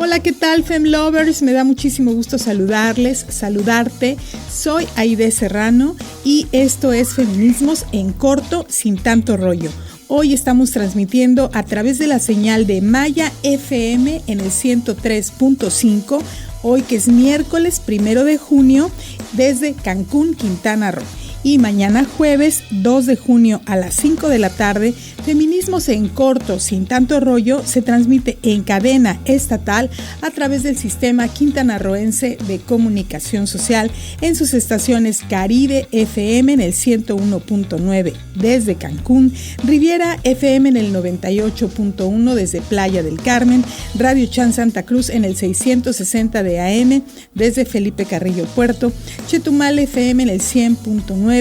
Hola, ¿qué tal, FemLovers? Me da muchísimo gusto saludarte. Soy Aide Serrano y esto es Feminismos en Corto, sin tanto rollo. Hoy estamos transmitiendo a través de la señal de Maya FM en el 103.5, hoy que es miércoles 1 de junio, desde Cancún, Quintana Roo. Y mañana jueves 2 de junio a las 5 de la tarde, Feminismos en Corto, sin tanto rollo, se transmite en cadena estatal a través del Sistema Quintanarroense de Comunicación Social en sus estaciones Caribe FM en el 101.9 desde Cancún, Riviera FM en el 98.1 desde Playa del Carmen, Radio Chan Santa Cruz en el 660 de AM desde Felipe Carrillo Puerto, Chetumal FM en el 100.9,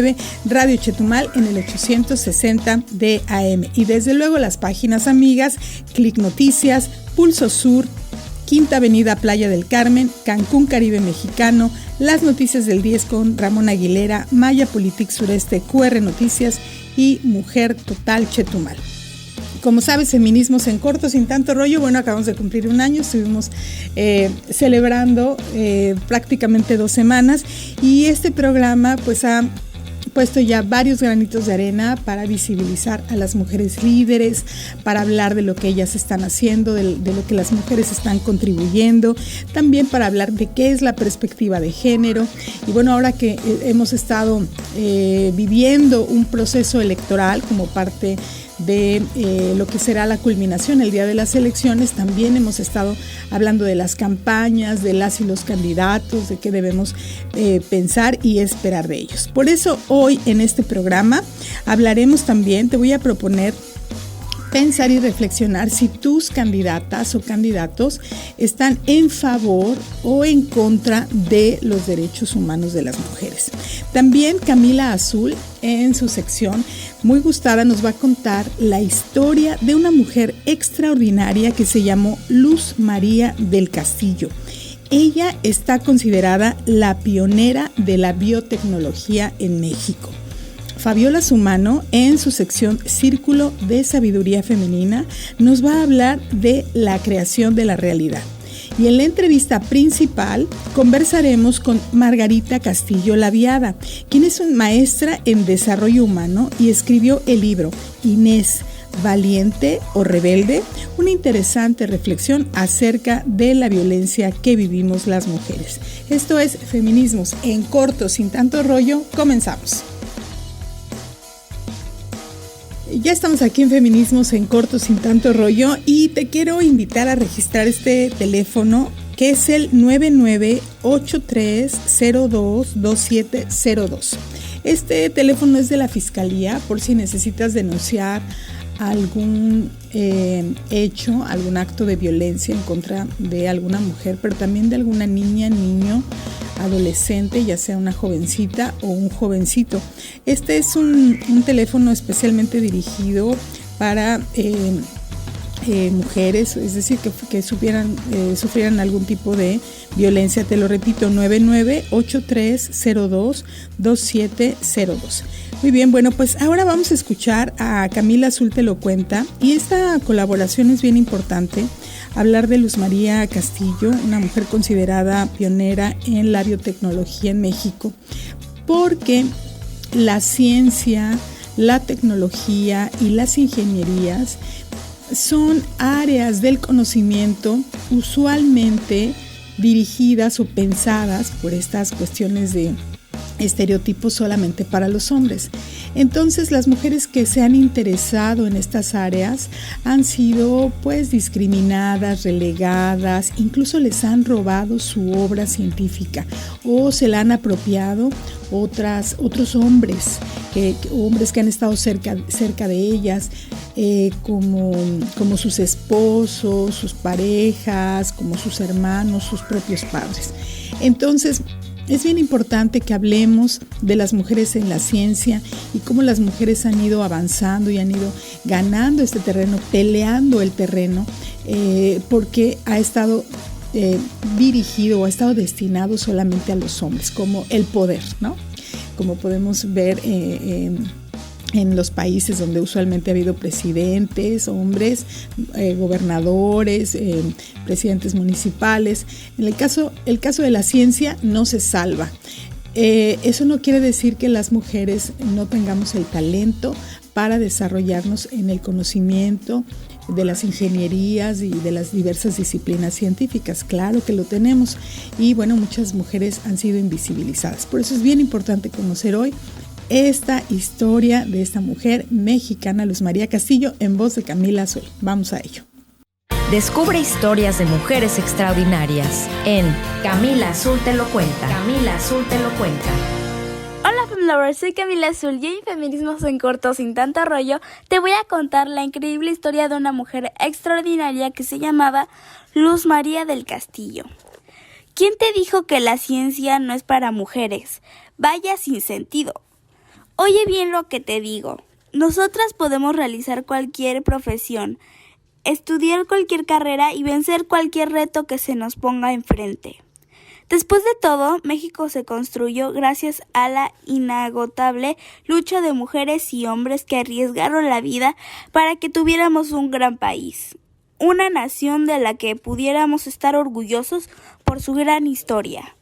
Radio Chetumal en el 860 de AM y desde luego las páginas amigas Clic Noticias, Pulso Sur, Quinta Avenida Playa del Carmen, Cancún Caribe Mexicano, Las Noticias del 10 con Ramón Aguilera, Maya Politic Sureste, QR Noticias y Mujer Total Chetumal. Como sabes, Feminismos en Corto, sin tanto rollo. Bueno, acabamos de cumplir un año, estuvimos celebrando prácticamente 2 semanas y este programa pues ha puesto ya varios granitos de arena para visibilizar a las mujeres líderes, para hablar de lo que ellas están haciendo, de lo que las mujeres están contribuyendo, también para hablar de qué es la perspectiva de género. Y bueno, ahora que hemos estado viviendo un proceso electoral como parte de lo que será la culminación el día de las elecciones, también hemos estado hablando de las campañas, de las y los candidatos, de qué debemos pensar y esperar de ellos. Por eso hoy en este programa hablaremos también, te voy a proponer pensar y reflexionar si tus candidatas o candidatos están en favor o en contra de los derechos humanos de las mujeres. También Camila Azul, en su sección muy gustada, nos va a contar la historia de una mujer extraordinaria que se llamó Luz María del Castillo. Ella está considerada la pionera de la biotecnología en México. Fabiola Sumano, en su sección Círculo de Sabiduría Femenina, nos va a hablar de la creación de la realidad. Y en la entrevista principal conversaremos con Margarita Castillo Laviada, quien es una maestra en desarrollo humano y escribió el libro Inés, ¿valiente o rebelde? Una interesante reflexión acerca de la violencia que vivimos las mujeres. Esto es Feminismos en Corto, sin tanto rollo. Comenzamos. Ya estamos aquí en Feminismos en Corto, sin tanto rollo, y te quiero invitar a registrar este teléfono que es el 9983022702. Este teléfono es de la Fiscalía por si necesitas denunciar algún hecho, algún acto de violencia en contra de alguna mujer, pero también de alguna niña, niño, adolescente, ya sea una jovencita o un jovencito. Este es un teléfono especialmente dirigido para mujeres, es decir, que sufrieran algún tipo de violencia. Te lo repito, 9983022702. Muy bien, bueno, pues ahora vamos a escuchar a Camila Azul Te Lo Cuenta, y esta colaboración es bien importante. Hablar de Luz María Castillo, una mujer considerada pionera en la biotecnología en México, porque la ciencia, la tecnología y las ingenierías son áreas del conocimiento usualmente dirigidas o pensadas por estas cuestiones de estereotipos solamente para los hombres. Entonces, las mujeres que se han interesado en estas áreas han sido pues discriminadas, relegadas, incluso les han robado su obra científica o se la han apropiado otros hombres que han estado cerca de ellas, como sus esposos, sus parejas, como sus hermanos, sus propios padres. Entonces, es bien importante que hablemos de las mujeres en la ciencia y cómo las mujeres han ido avanzando y han ido ganando este terreno, peleando el terreno, porque ha estado dirigido o ha estado destinado solamente a los hombres, como el poder, ¿no? Como podemos ver en en los países donde usualmente ha habido presidentes, hombres, gobernadores, presidentes municipales. En el caso de la ciencia no se salva. Eso no quiere decir que las mujeres no tengamos el talento para desarrollarnos en el conocimiento de las ingenierías y de las diversas disciplinas científicas. Claro que lo tenemos y bueno, muchas mujeres han sido invisibilizadas. Por eso es bien importante conocer hoy esta historia de esta mujer mexicana, Luz María Castillo, en voz de Camila Azul. Vamos a ello. Descubre historias de mujeres extraordinarias en Camila Azul te lo cuenta. Camila Azul te lo cuenta. Hola FemLovers, soy Camila Azul y en Feminismos en Corto sin tanto rollo te voy a contar la increíble historia de una mujer extraordinaria que se llamaba Luz María del Castillo. ¿Quién te dijo que la ciencia no es para mujeres? Vaya sin sentido. Oye bien lo que te digo. Nosotras podemos realizar cualquier profesión, estudiar cualquier carrera y vencer cualquier reto que se nos ponga enfrente. Después de todo, México se construyó gracias a la inagotable lucha de mujeres y hombres que arriesgaron la vida para que tuviéramos un gran país, una nación de la que pudiéramos estar orgullosos por su gran historia.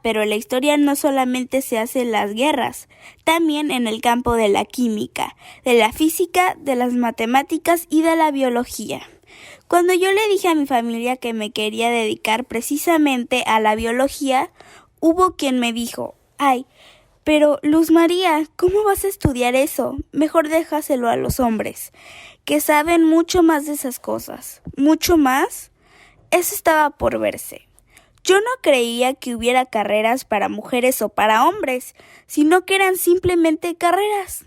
Pero la historia no solamente se hace en las guerras, también en el campo de la química, de la física, de las matemáticas y de la biología. Cuando yo le dije a mi familia que me quería dedicar precisamente a la biología, hubo quien me dijo, ¡ay! Pero Luz María, ¿cómo vas a estudiar eso? Mejor déjaselo a los hombres, que saben mucho más de esas cosas. ¿Mucho más? Eso estaba por verse. Yo no creía que hubiera carreras para mujeres o para hombres, sino que eran simplemente carreras.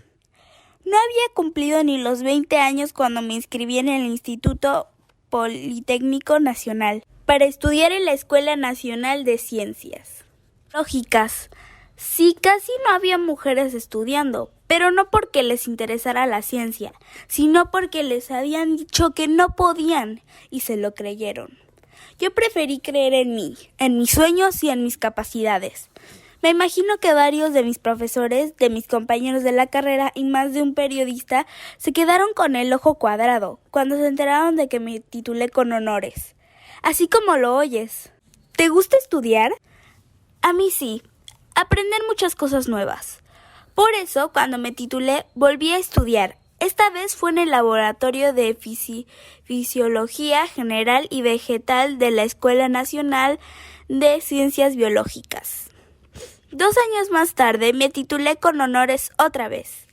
No había cumplido ni los 20 años cuando me inscribí en el Instituto Politécnico Nacional para estudiar en la Escuela Nacional de Ciencias Lógicas. Sí, casi no había mujeres estudiando, pero no porque les interesara la ciencia, sino porque les habían dicho que no podían y se lo creyeron. Yo preferí creer en mí, en mis sueños y en mis capacidades. Me imagino que varios de mis profesores, de mis compañeros de la carrera y más de un periodista se quedaron con el ojo cuadrado cuando se enteraron de que me titulé con honores. Así como lo oyes. ¿Te gusta estudiar? A mí sí. Aprender muchas cosas nuevas. Por eso, cuando me titulé, volví a estudiar. Esta vez fue en el laboratorio de Fisiología General y Vegetal de la Escuela Nacional de Ciencias Biológicas. 2 años más tarde me titulé con honores otra vez.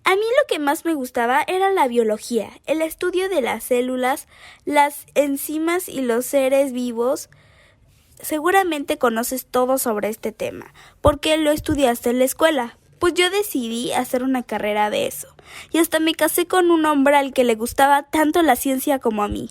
A mí lo que más me gustaba era la biología, el estudio de las células, las enzimas y los seres vivos. Seguramente conoces todo sobre este tema, porque lo estudiaste en la escuela. Pues yo decidí hacer una carrera de eso, y hasta me casé con un hombre al que le gustaba tanto la ciencia como a mí.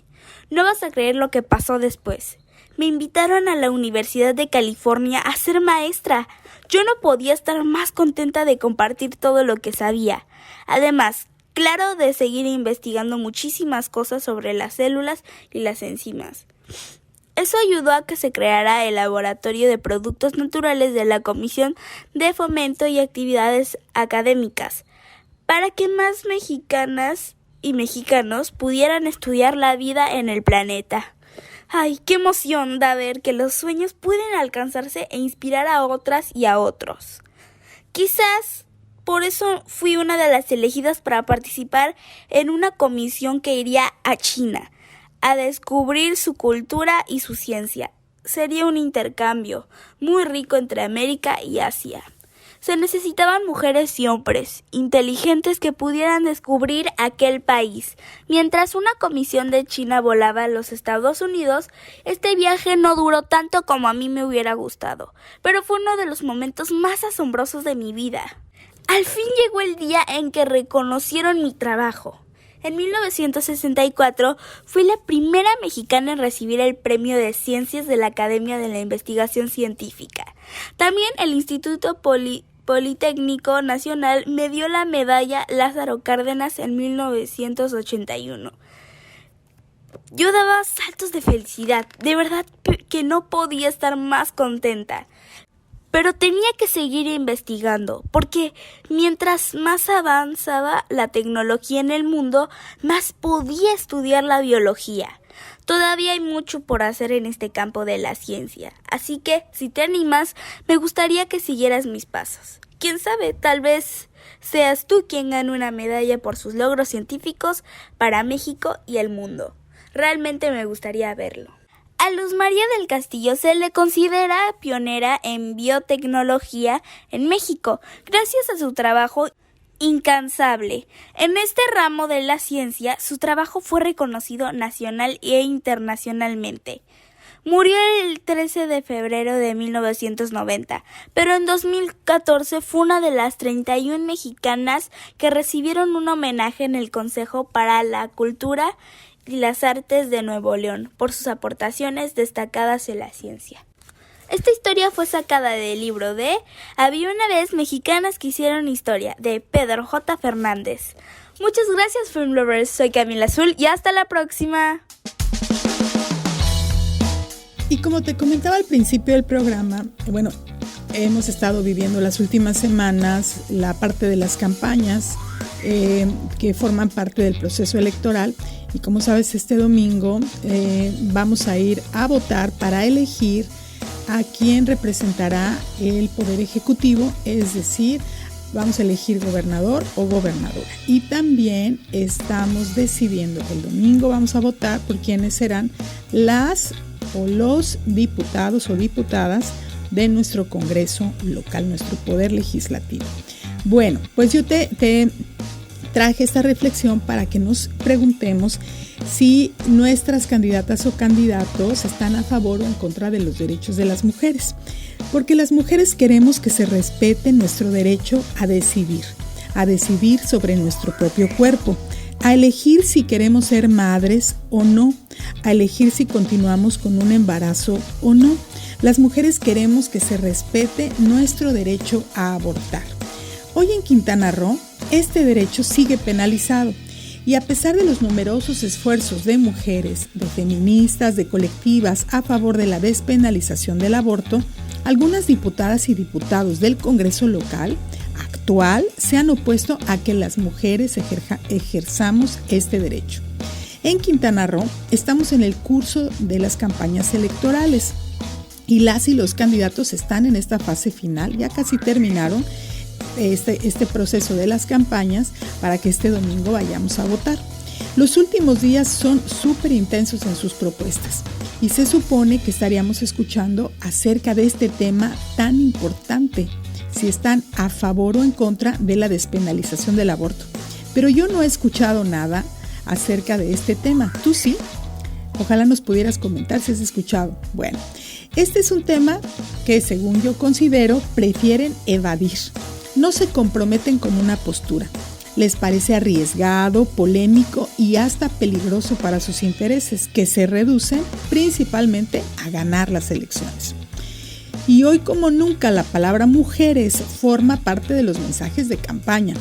No vas a creer lo que pasó después. Me invitaron a la Universidad de California a ser maestra. Yo no podía estar más contenta de compartir todo lo que sabía. Además, claro, de seguir investigando muchísimas cosas sobre las células y las enzimas. Eso ayudó a que se creara el Laboratorio de Productos Naturales de la Comisión de Fomento y Actividades Académicas, para que más mexicanas y mexicanos pudieran estudiar la vida en el planeta. ¡Ay, qué emoción da ver que los sueños pueden alcanzarse e inspirar a otras y a otros! Quizás por eso fui una de las elegidas para participar en una comisión que iría a China, a descubrir su cultura y su ciencia. Sería un intercambio muy rico entre América y Asia. Se necesitaban mujeres y hombres inteligentes que pudieran descubrir aquel país. Mientras una comisión de China volaba a los Estados Unidos, este viaje no duró tanto como a mí me hubiera gustado, pero fue uno de los momentos más asombrosos de mi vida. Al fin llegó el día en que reconocieron mi trabajo. En 1964 fui la primera mexicana en recibir el Premio de Ciencias de la Academia de la Investigación Científica. También el Instituto Politécnico Nacional me dio la medalla Lázaro Cárdenas en 1981. Yo daba saltos de felicidad, de verdad que no podía estar más contenta. pero tenía que seguir investigando, porque mientras más avanzaba la tecnología en el mundo, más podía estudiar la biología. Todavía hay mucho por hacer en este campo de la ciencia, así que, si te animas, me gustaría que siguieras mis pasos. Quién sabe, tal vez seas tú quien gane una medalla por sus logros científicos para México y el mundo. Realmente me gustaría verlo. A Luz María del Castillo se le considera pionera en biotecnología en México, gracias a su trabajo incansable. En este ramo de la ciencia, su trabajo fue reconocido nacional e internacionalmente. Murió el 13 de febrero de 1990, pero en 2014 fue una de las 31 mexicanas que recibieron un homenaje en el Consejo para la Cultura y las Artes de Nuevo León por sus aportaciones destacadas en la ciencia. Esta historia fue sacada del libro de Había una vez mexicanas que hicieron historia, de Pedro J. Fernández. Muchas gracias, Film Lovers. Soy Camila Azul y hasta la próxima. Y como te comentaba al principio del programa, hemos estado viviendo las últimas semanas la parte de las campañas que forman parte del proceso electoral. Y como sabes, este domingo vamos a ir a votar para elegir a quién representará el Poder Ejecutivo, es decir, vamos a elegir gobernador o gobernadora. Y también estamos decidiendo que el domingo vamos a votar por quiénes serán las o los diputados o diputadas de nuestro Congreso local, nuestro Poder Legislativo. Bueno, pues yo te traje esta reflexión para que nos preguntemos si nuestras candidatas o candidatos están a favor o en contra de los derechos de las mujeres, porque las mujeres queremos que se respete nuestro derecho a decidir sobre nuestro propio cuerpo, a elegir si queremos ser madres o no, a elegir si continuamos con un embarazo o no. Las mujeres queremos que se respete nuestro derecho a abortar. Hoy en Quintana Roo, este derecho sigue penalizado. Y a pesar de los numerosos esfuerzos de mujeres, de feministas, de colectivas a favor de la despenalización del aborto, algunas diputadas y diputados del Congreso local actual se han opuesto a que las mujeres ejerzamos este derecho. En Quintana Roo estamos en el curso de las campañas electorales y las y los candidatos están en esta fase final, ya casi terminaron este proceso de las campañas para que este domingo vayamos a votar. Los últimos días son súper intensos en sus propuestas y se supone que estaríamos escuchando acerca de este tema tan importante, si están a favor o en contra de la despenalización del aborto. Pero yo no he escuchado nada acerca de este tema. ¿Tú sí? Ojalá nos pudieras comentar si has escuchado. Bueno, este es un tema que, según yo considero, prefieren evadir. No se comprometen con una postura. Les parece arriesgado, polémico y hasta peligroso para sus intereses, que se reducen principalmente a ganar las elecciones. Y hoy como nunca la palabra mujeres forma parte de los mensajes de campaña.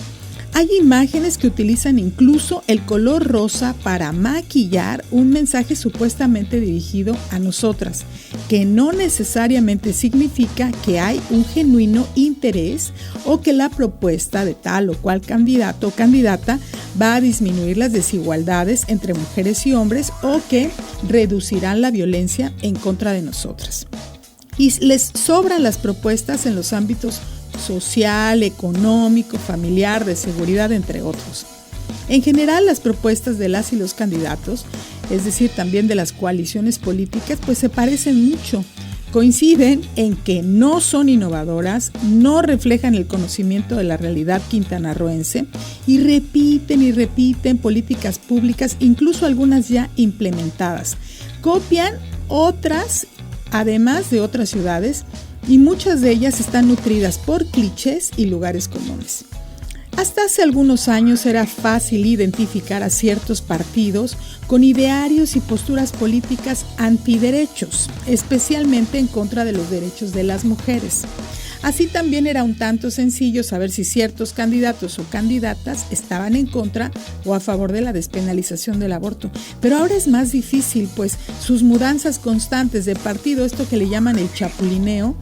Hay imágenes que utilizan incluso el color rosa para maquillar un mensaje supuestamente dirigido a nosotras, que no necesariamente significa que hay un genuino interés o que la propuesta de tal o cual candidato o candidata va a disminuir las desigualdades entre mujeres y hombres o que reducirán la violencia en contra de nosotras. Y les sobran las propuestas en los ámbitos social, económico, familiar, de seguridad, entre otros. En general, las propuestas de las y los candidatos, es decir, también de las coaliciones políticas, pues se parecen mucho. Coinciden en que no son innovadoras, no reflejan el conocimiento de la realidad quintanarroense y repiten políticas públicas, incluso algunas ya implementadas. Copian otras, además de otras ciudades, y muchas de ellas están nutridas por clichés y lugares comunes. Hasta hace algunos años era fácil identificar a ciertos partidos con idearios y posturas políticas antiderechos, especialmente en contra de los derechos de las mujeres. Así también era un tanto sencillo saber si ciertos candidatos o candidatas estaban en contra o a favor de la despenalización del aborto. Pero ahora es más difícil, pues sus mudanzas constantes de partido, esto que le llaman el chapulineo,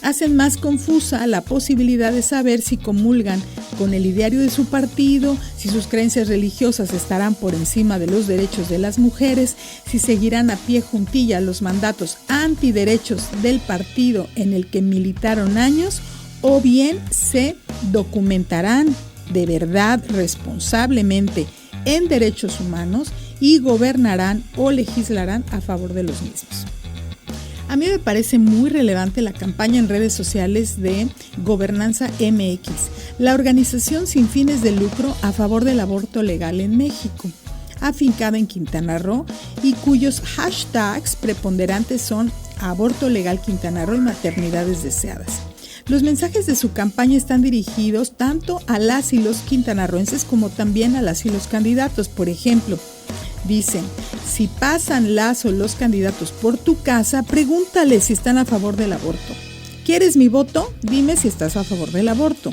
hacen más confusa la posibilidad de saber si comulgan con el ideario de su partido, si sus creencias religiosas estarán por encima de los derechos de las mujeres, si seguirán a pie juntilla los mandatos antiderechos del partido en el que militaron años, o bien se documentarán de verdad responsablemente en derechos humanos y gobernarán o legislarán a favor de los mismos. A mí me parece muy relevante la campaña en redes sociales de Gobernanza MX, la organización sin fines de lucro a favor del aborto legal en México, afincada en Quintana Roo y cuyos hashtags preponderantes son Aborto Legal Quintana Roo y Maternidades Deseadas. Los mensajes de su campaña están dirigidos tanto a las y los quintanarroenses como también a las y los candidatos. Por ejemplo, dicen: si pasan las o los candidatos por tu casa, pregúntales si están a favor del aborto. ¿Quieres mi voto? Dime si estás a favor del aborto.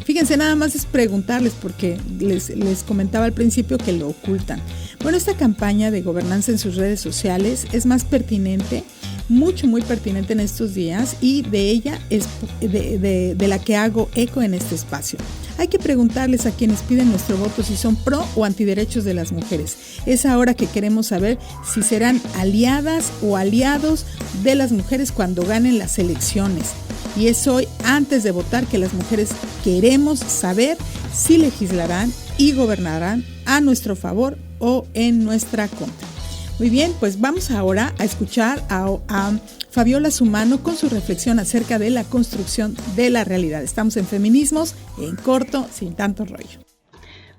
Fíjense, nada más es preguntarles, porque les comentaba al principio que lo ocultan. Bueno, esta campaña de gobernanza en sus redes sociales es más pertinente, muy pertinente en estos días, y de ella es de la que hago eco en este espacio. Hay que preguntarles a quienes piden nuestro voto si son pro o antiderechos de las mujeres. Es ahora que queremos saber si serán aliadas o aliados de las mujeres cuando ganen las elecciones. Y es hoy, antes de votar, que las mujeres queremos saber si legislarán y gobernarán a nuestro favor o en nuestra contra. Muy bien, pues vamos ahora a escuchar a Fabiola Sumano con su reflexión acerca de la construcción de la realidad. Estamos en Feminismos en Corto, sin tanto rollo.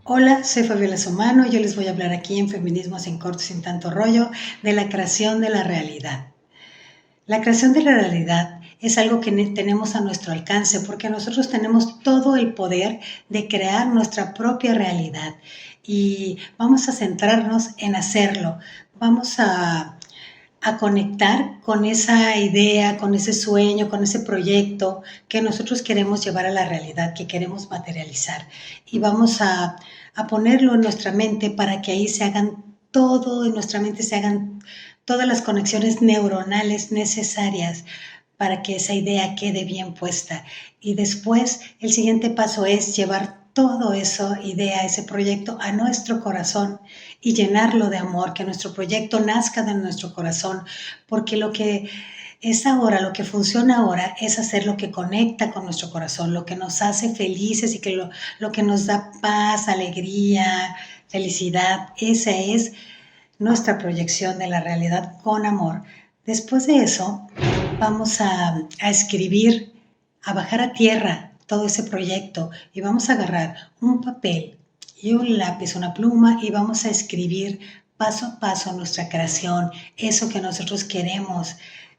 Hola, soy Fabiola Sumano. Yo les voy a hablar aquí en Feminismos en Corto, sin tanto rollo, de la creación de la realidad. La creación de la realidad es algo que tenemos a nuestro alcance, porque nosotros tenemos todo el poder de crear nuestra propia realidad, y vamos a centrarnos en hacerlo. Vamos a conectar con esa idea, con ese sueño, con ese proyecto que nosotros queremos llevar a la realidad, que queremos materializar, y vamos a ponerlo en nuestra mente para que ahí se hagan todo, en nuestra mente se hagan todas las conexiones neuronales necesarias para que esa idea quede bien puesta. Y después el siguiente paso es llevar todo eso, idea, ese proyecto a nuestro corazón y llenarlo de amor, que nuestro proyecto nazca de nuestro corazón, porque lo que es ahora, lo que funciona ahora es hacer lo que conecta con nuestro corazón, lo que nos hace felices y que lo que nos da paz, alegría, felicidad. Esa es nuestra proyección de la realidad con amor. Después de eso, vamos a escribir, a bajar a tierra todo ese proyecto, y vamos a agarrar un papel y un lápiz, una pluma, y vamos a escribir paso a paso nuestra creación, eso que nosotros queremos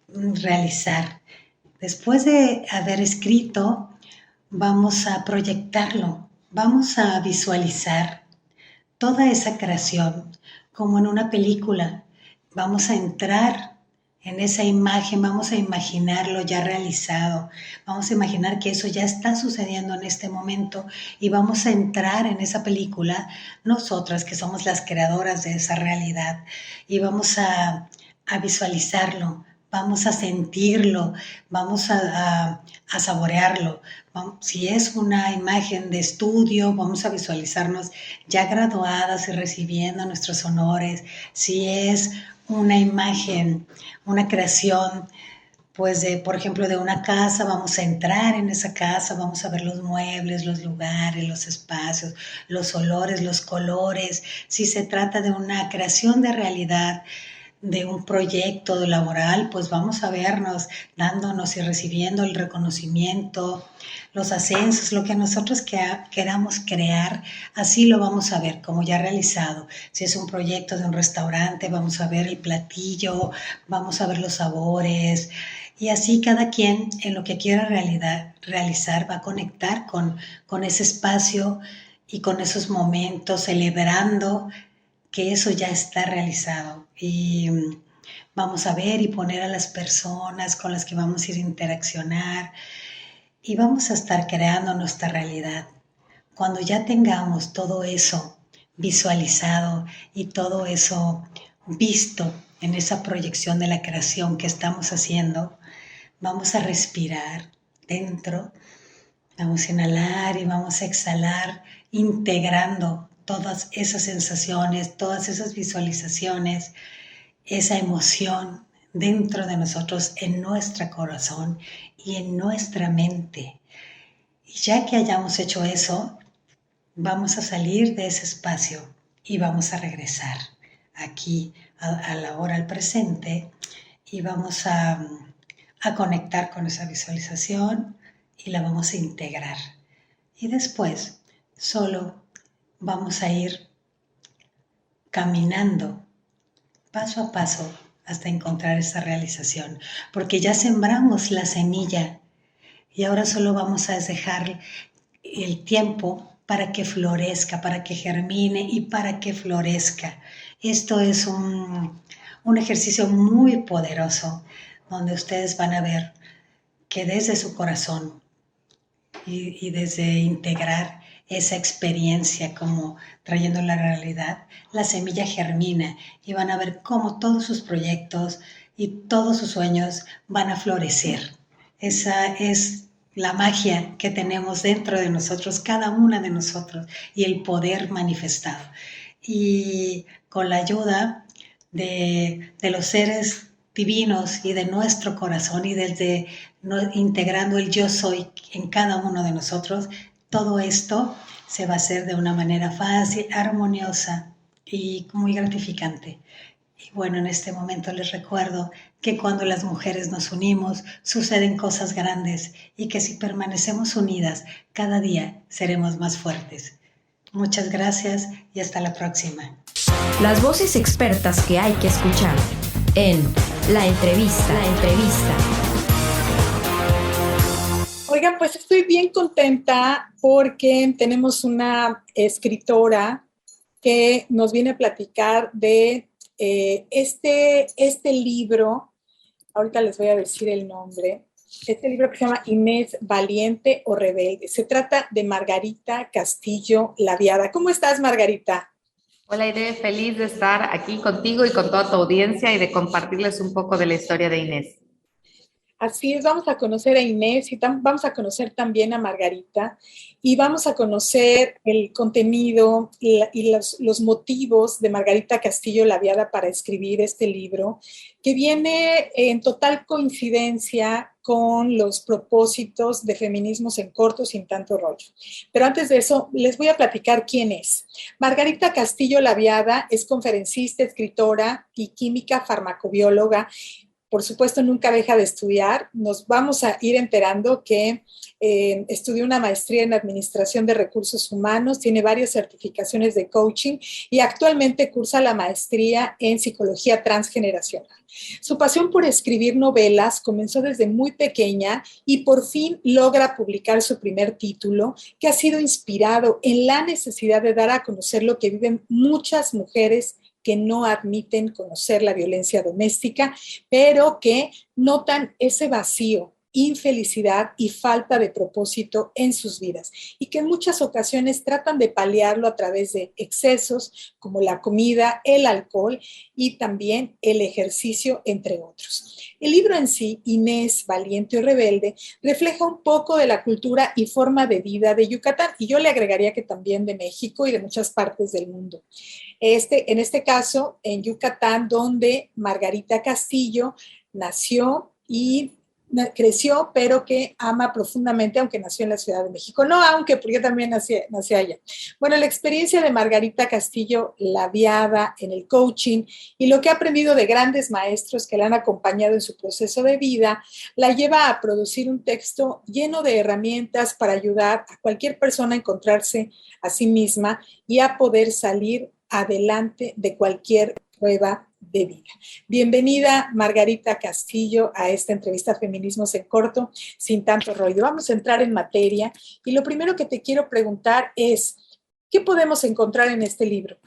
realizar. Después de haber escrito, vamos a proyectarlo, vamos a visualizar toda esa creación como en una película. Vamos a entrar en esa imagen, vamos a imaginarlo ya realizado, vamos a imaginar que eso ya está sucediendo en este momento, y vamos a entrar en esa película, nosotras que somos las creadoras de esa realidad, y vamos a visualizarlo, vamos a sentirlo, vamos a saborearlo. Si es una imagen de estudio, vamos a visualizarnos ya graduadas y recibiendo nuestros honores. Si es una imagen, una creación, pues por ejemplo, de una casa, vamos a entrar en esa casa, vamos a ver los muebles, los lugares, los espacios, los olores, los colores. Si se trata de una creación de realidad, de un proyecto laboral, pues vamos a vernos dándonos y recibiendo el reconocimiento, los ascensos, lo que nosotros queramos crear, así lo vamos a ver como ya realizado. Si es un proyecto de un restaurante, vamos a ver el platillo, vamos a ver los sabores, y así cada quien en lo que quiera realizar va a conectar con ese espacio y con esos momentos, celebrando que eso ya está realizado. Y vamos a ver y poner a las personas con las que vamos a ir a interaccionar, y vamos a estar creando nuestra realidad. Cuando ya tengamos todo eso visualizado y todo eso visto en esa proyección de la creación que estamos haciendo, vamos a respirar dentro. Vamos a inhalar y vamos a exhalar, integrando todas esas sensaciones, todas esas visualizaciones, esa emoción dentro de nosotros, en nuestro corazón y en nuestra mente. Y ya que hayamos hecho eso, vamos a salir de ese espacio y vamos a regresar aquí a la hora, al presente, y vamos a conectar con esa visualización y la vamos a integrar. Y después solo vamos a ir caminando paso a paso hasta encontrar esa realización, porque ya sembramos la semilla y ahora solo vamos a dejar el tiempo para que florezca, para que germine y para que florezca. Esto es un ejercicio muy poderoso, donde ustedes van a ver que desde su corazón y desde integrar esa experiencia como trayendo la realidad, la semilla germina y van a ver cómo todos sus proyectos y todos sus sueños van a florecer. Esa es la magia que tenemos dentro de nosotros, cada una de nosotros, y el poder manifestado. Y con la ayuda de los seres divinos y de nuestro corazón y desde integrando el yo soy en cada uno de nosotros, todo esto se va a hacer de una manera fácil, armoniosa y muy gratificante. Y bueno, en este momento les recuerdo que cuando las mujeres nos unimos, suceden cosas grandes y que si permanecemos unidas, cada día seremos más fuertes. Muchas gracias y hasta la próxima. Las voces expertas que hay que escuchar en La Entrevista. Oigan, pues estoy bien contenta porque tenemos una escritora que nos viene a platicar de este libro. Ahorita les voy a decir el nombre. Este libro que se llama Inés, Valiente o Rebelde. Se trata de Margarita Castillo Laviada. ¿Cómo estás, Margarita? Hola, Irene, feliz de estar aquí contigo y con toda tu audiencia y de compartirles un poco de la historia de Inés. Así es, vamos a conocer a Inés y vamos a conocer también a Margarita y vamos a conocer el contenido y los motivos de Margarita Castillo Laviada para escribir este libro, que viene en total coincidencia con los propósitos de Feminismos en Corto sin tanto rollo. Pero antes de eso, les voy a platicar quién es. Margarita Castillo Laviada es conferencista, escritora y química farmacobióloga. Por supuesto, nunca deja de estudiar. Nos vamos a ir enterando que estudió una maestría en Administración de Recursos Humanos, tiene varias certificaciones de coaching y actualmente cursa la maestría en Psicología Transgeneracional. Su pasión por escribir novelas comenzó desde muy pequeña y por fin logra publicar su primer título, que ha sido inspirado en la necesidad de dar a conocer lo que viven muchas mujeres que no admiten conocer la violencia doméstica, pero que notan ese vacío, infelicidad y falta de propósito en sus vidas y que en muchas ocasiones tratan de paliarlo a través de excesos como la comida, el alcohol y también el ejercicio, entre otros. El libro en sí, Inés, Valiente o Rebelde, refleja un poco de la cultura y forma de vida de Yucatán y yo le agregaría que también de México y de muchas partes del mundo. En este caso, en Yucatán, donde Margarita Castillo nació y creció, pero que ama profundamente, aunque nació en la Ciudad de México. No, aunque, porque yo también nací allá. Bueno, la experiencia de Margarita Castillo Laviada en el coaching y lo que ha aprendido de grandes maestros que la han acompañado en su proceso de vida, la lleva a producir un texto lleno de herramientas para ayudar a cualquier persona a encontrarse a sí misma y a poder salir adelante de cualquier prueba de vida. Bienvenida, Margarita Castillo, a esta entrevista Feminismos en Corto, sin tanto rollo. Vamos a entrar en materia y lo primero que te quiero preguntar es, ¿qué podemos encontrar en este libro?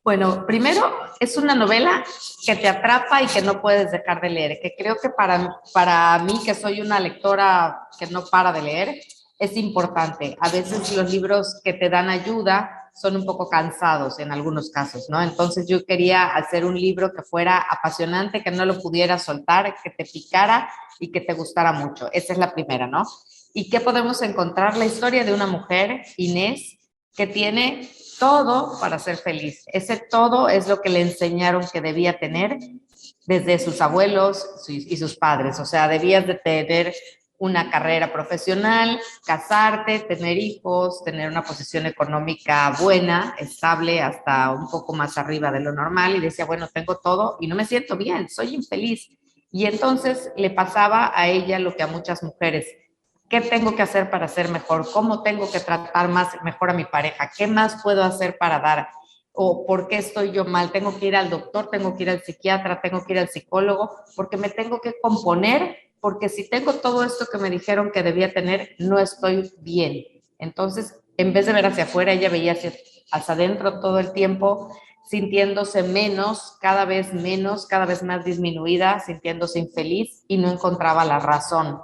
Bueno, primero es una novela que te atrapa y que no puedes dejar de leer, que creo que para mí, que soy una lectora que no para de leer, es importante. A veces los libros que te dan ayuda son un poco cansados en algunos casos, ¿no? Entonces yo quería hacer un libro que fuera apasionante, que no lo pudieras soltar, que te picara y que te gustara mucho. Esa es la primera, ¿no? ¿Y qué podemos encontrar? La historia de una mujer, Inés, que tiene todo para ser feliz. Ese todo es lo que le enseñaron que debía tener desde sus abuelos y sus padres. O sea, debías de tener una carrera profesional, casarte, tener hijos, tener una posición económica buena, estable, hasta un poco más arriba de lo normal. Y decía, bueno, tengo todo y no me siento bien, soy infeliz. Y entonces le pasaba a ella lo que a muchas mujeres: ¿qué tengo que hacer para ser mejor? ¿Cómo tengo que tratar mejor a mi pareja? ¿Qué más puedo hacer para dar? ¿O por qué estoy yo mal? ¿Tengo que ir al doctor? ¿Tengo que ir al psiquiatra? ¿Tengo que ir al psicólogo? Porque me tengo que componer, porque si tengo todo esto que me dijeron que debía tener, no estoy bien. Entonces, en vez de ver hacia afuera, ella veía hacia adentro todo el tiempo, sintiéndose menos, cada vez más disminuida, sintiéndose infeliz y no encontraba la razón.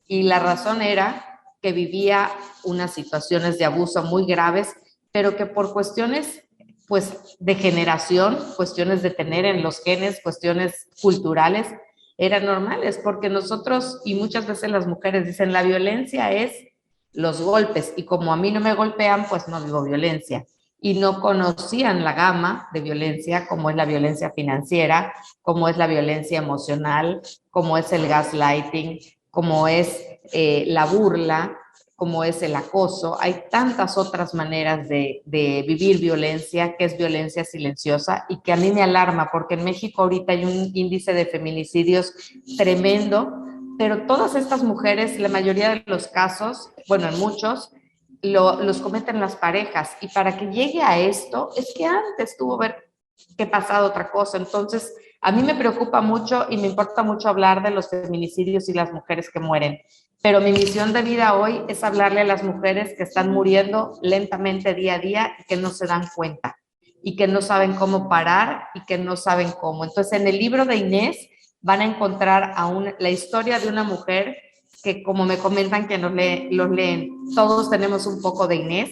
Y la razón era que vivía unas situaciones de abuso muy graves, pero que por cuestiones pues de generación, cuestiones de tener en los genes, cuestiones culturales, eran normales, porque nosotros, y muchas veces las mujeres dicen, la violencia es los golpes, y como a mí no me golpean, pues no vivo violencia. Y no conocían la gama de violencia, como es la violencia financiera, como es la violencia emocional, como es el gaslighting, como es la burla, como es el acoso. Hay tantas otras maneras de vivir violencia, que es violencia silenciosa, y que a mí me alarma, porque en México ahorita hay un índice de feminicidios tremendo, pero todas estas mujeres, la mayoría de los casos, bueno, en muchos, los cometen las parejas, y para que llegue a esto, es que antes tuvo que pasado otra cosa. Entonces, a mí me preocupa mucho y me importa mucho hablar de los feminicidios y las mujeres que mueren, pero mi misión de vida hoy es hablarle a las mujeres que están muriendo lentamente día a día y que no se dan cuenta y que no saben cómo parar y que no saben cómo. Entonces, en el libro de Inés van a encontrar la historia de una mujer que, como me comentan que los leen, todos tenemos un poco de Inés.